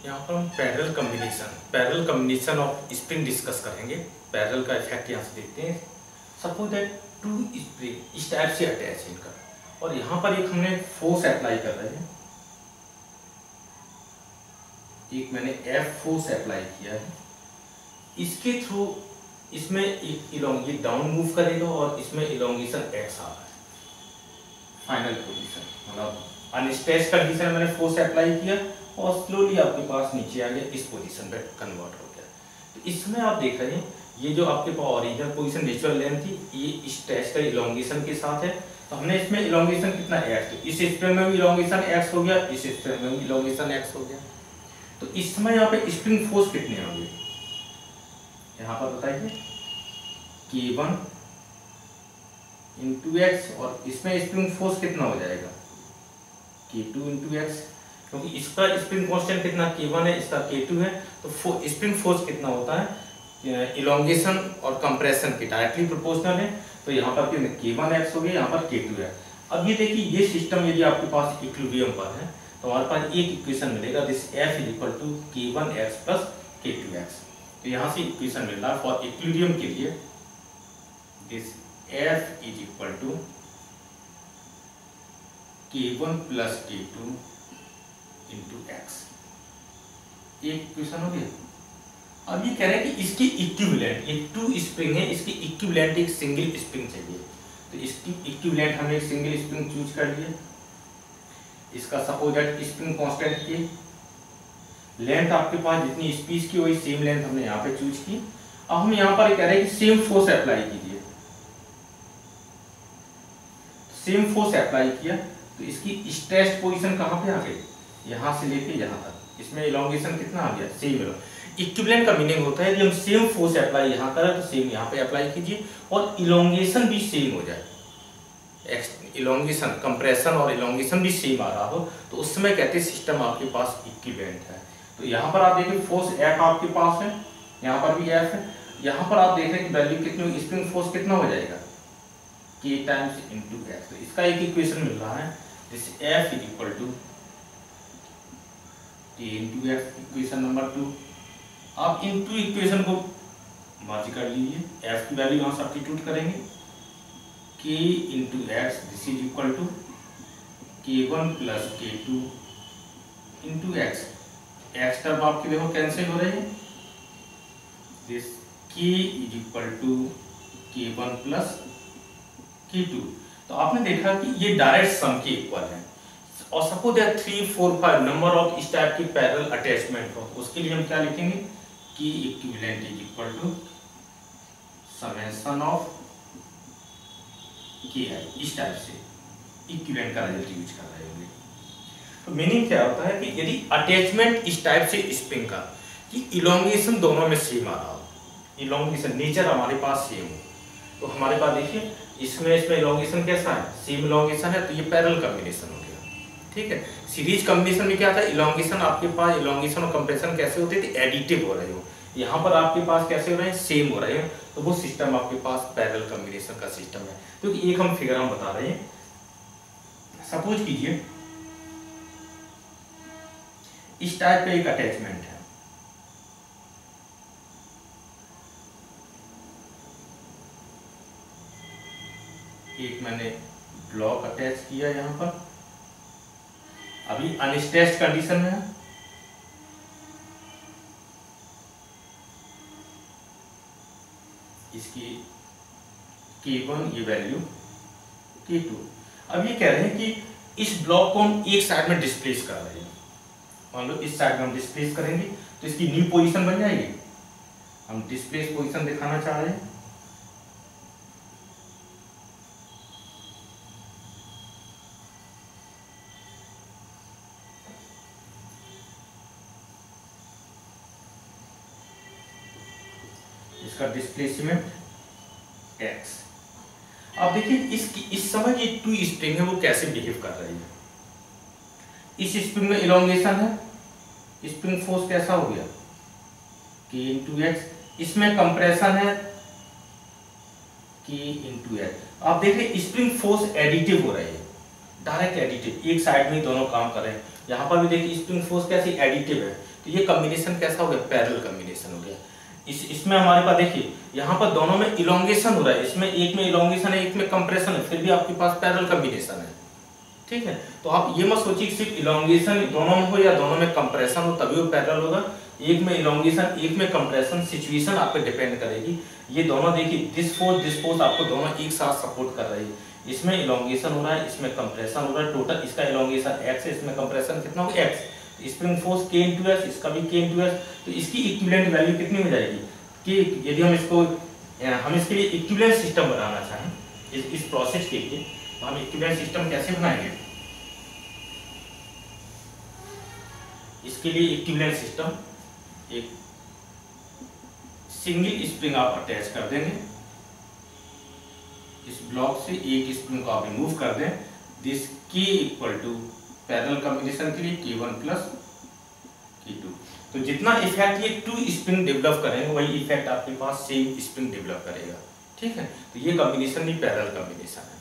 यहाँ पर हम parallel combination of spring discuss करेंगे। पैरेलल का इफेक्ट यहाँ से देखते हैं। सपोज दैट टू स्प्रिंग इस टाइप से अटैच है इनका, और यहाँ पर एक हमने फोर्स अप्लाई कर रहे हैं, एक मैंने एफ फोर्स अप्लाई किया है। इसके थ्रू इसमें एक ये डाउन मूव करेगा और इसमें इलोंगेशन एक्स आ रहा है। फाइनल पोजीशन मतलब अनस्ट्रेच कंडीशन में मैंने फोर्स अप्लाई किया और स्लोली आपके पास नीचे आ गया, इस पोजीशन पे कन्वर्ट हो गया। तो इसमें आप देख रहे हैं ये जो आपके पास ओरिजिनल पोजीशन नेचुरल लेंथ थी, ये स्ट्रेच का इलोंगेशन के साथ है। तो हमने इसमें इलोंगेशन कितना एक्स, तो इस स्प्रिंग में भी इलोंगेशन एक्स हो गया, इस स्प्रिंग में भी इलोंगेशन एक्स हो गया। तो इस समय यहाँ पे स्प्रिंग फोर्स कितने होंगे यहाँ पर बताइए, K1 इंटू एक्स, और इसमें स्प्रिंग फोर्स कितना हो जाएगा K2 इंटू एक्स, क्योंकि इसका स्प्रिंग कांस्टेंट कितना K1 है, इसका K2 है। तो स्प्रिंग फोर्स कितना होता है इलोंगेशन और कंप्रेशन के डायरेक्टली प्रोपोर्शनल है। तो यहाँ पर K1 एक्स हो गया, यहाँ पर K2 है। अब ये देखिए ये सिस्टम यदि आपके पास इक्विलिब्रियम पर है तो हमारे पास एक इक्वेशन मिलेगा, this F is equal to K1 x plus K2 x. तो यहाँ से इक्वेशन मिल रहा है फॉर इक्विलिब्रियम के लिए, this F is equal to K1 plus K2 into x. एक इक्वेशन हो गया। अब ये कह रहे हैं कि इसकी इक्विवेलेंट, ये टू स्प्रिंग है, इसकी इक्विवेलेंट एक सिंगल स्प्रिंग चाहिए। तो इसकी इक्विवेलेंट हमने एक सिंगल स्प्रिंग चूज कर लिए। इसका सपोज दैट स्प्रिंग कांस्टेंट की लेंथ आपके पास जितनी स्पीच की वही सेम लेंथ हमने यहाँ पे चूज की। अब हम यहाँ पर कह रहे हैं कि सेम फोर्स अप्लाई कीजिए, सेम फोर्स अप्लाई किया तो इसकी स्ट्रेच पोजीशन कहाँ पे आ गई, यहाँ से लेके यहाँ तक। इसमें इलोंगेशन कितना आ गया, सेम। इक्विवेलेंट का मीनिंग होता है कि हम सेम फोर्स अप्लाई यहाँ करें तो सेम यहाँ पे अप्लाई कीजिए और इलोंगेशन भी सेम हो जाए। इलोंगेशन कंप्रेशन और इलोंगेशन भी सेम आ रहा हो तो उस समय कहते हैं सिस्टम आपके पास इक्विवेलेंट है। तो यहाँ पर आप देखिए फोर्स एफ आपके पास है, यहाँ पर भी एफ है। यहाँ पर आप देख रहे हैं कि वैल्यू कितनी, स्प्रिंग फोर्स कितना हो जाएगा K टाइम्स इंटू एक्स। तो इसका एक इक्वेशन मिल रहा है, this F is equal to K into x, equation number 2। आप इन टू इक्वेशन को मर्ज कर लीजिए, F की वैल्यू यहाँ सब्स्टिट्यूट करेंगे, K into x this is equal to K1 plus K2 into x. X term आपके देखो कैंसिल हो रही है, this K is equal to K1 plus K2। तो आपने देखा कि ये डायरेक्ट सम के इक्वल है। और सपोज दैट 3, 4, 5 नंबर ऑफ इस टाइप की पैरेलल अटैचमेंट हो, उसके लिए हम क्या लिखेंगे कि equivalent is equal to summation of Ki। इस टाइप से इक्विवेलेंट का रिजल्ट यूज कर रहे होंगे। तो मीनिंग क्या होता है कि यदि अटैचमेंट इस टाइप से स्प्रिंग का कि इलोंगेशन दोनों में सेम आ रहा हो, इलोंगेशन नेचर हमारे पास सेम हो, तो हमारे पास देखिए इसमें इलोंगेशन कैसा है, सेम इलोंगेशन है, तो ये पैरेलल कॉम्बिनेशन हो गया। ठीक है, सीरीज कॉम्बिनेशन में क्या था, इलोंगेशन आपके पास इलोंगेशन और कंप्रेशन कैसे होते थे, एडिटिव हो रहे हो। यहाँ पर आपके पास कैसे हो रहे हैं, सेम हो रहे हैं। तो वो सिस्टम आपके पास पैरेलल कॉम्बिनेशन का सिस्टम है। क्योंकि एक हम फिगर हम बता रहे हैं, सपोज कीजिए इस टाइप का एक अटैचमेंट है, एक मैंने ब्लॉक अटैच किया यहाँ पर, अभी अनस्ट्रेच्ड कंडीशन में है। इसकी K1 ये वैल्यू K2। अब ये कह रहे हैं कि इस ब्लॉक को हम एक साइड में डिस्प्लेस कर रहे हैं, मान लो इस साइड में हम डिस्प्लेस करेंगे तो इसकी न्यू पोजीशन बन जाएगी। हम डिस्प्लेस पोजीशन दिखाना चाह रहे हैं, इसका डिस्प्लेसमेंट x। अब देखिए इस समय ये टू स्प्रिंग है वो कैसे बिहेव कर रही है। इस स्प्रिंग में इलोंगेशन है, स्प्रिंग फोर्स कैसा हो गया K इंटू एक्स। इसमें कंप्रेशन है K इंटू एक्स। आप देखिए स्प्रिंग फोर्स एडिटिव हो रही है, डायरेक्ट एडिटिव, एक साइड में ही दोनों काम कर रहे हैं। यहाँ पर भी देखिए स्प्रिंग फोर्स कैसी एडिटिव है, तो ये कॉम्बिनेशन कैसा हो गया, पैरेलल कॉम्बिनेशन हो गया। इसमें हमारे पास देखिए यहाँ पर दोनों में इलोंगेशन हो रहा है, इसमें एक में इलोंगेशन है एक में कंप्रेशन है, फिर भी आपके पास पैरेलल कॉम्बिनेशन है, ठीक है। तो आप ये मत सोचिए कि सिर्फ इलोंगेशन दोनों में हो या दोनों में कंप्रेशन हो तभी वो पैरेलल होगा। एक में इलोंगेशन एक में कंप्रेशन, सिचुएशन आप पे डिपेंड करेगी। ये दोनों देखिए दिस फोर्स आपको दोनों एक साथ सपोर्ट कर रही है, इसमें इलोंगेशन हो रहा है इसमें कंप्रेशन हो रहा है, टोटल इसका इलोंगेशन x है इसमें कंप्रेशन कितना होगा x, spring force k × s, इसका भी k × s, तो इसकी इक्विवेलेंट वैल्यू कितनी हो जाएगी कि यदि हम इसके लिए इक्विवेलेंट सिस्टम बनाना चाहें इस प्रोसेस के लिए, तो हम इक्विवेलेंट सिस्टम कैसे बनाएंगे, इसके लिए इक्विवेलेंट सिस्टम एक सिंगल स्प्रिंग आप अटैच कर देंगे, इस ब्लॉक से एक स्प्रिंग को आप रिमूव कर दें, दिस k = पैरेलल कॉम्बिनेशन के लिए k1 + k2। तो जितना इफेक्ट ये 2 स्प्रिंग डेवलप करेंगे वही इफेक्ट आपके पास सेम स्प्रिंग डेवलप करेगा, ठीक है। तो ये कॉम्बिनेशन भी पैरेलल कॉम्बिनेशन है।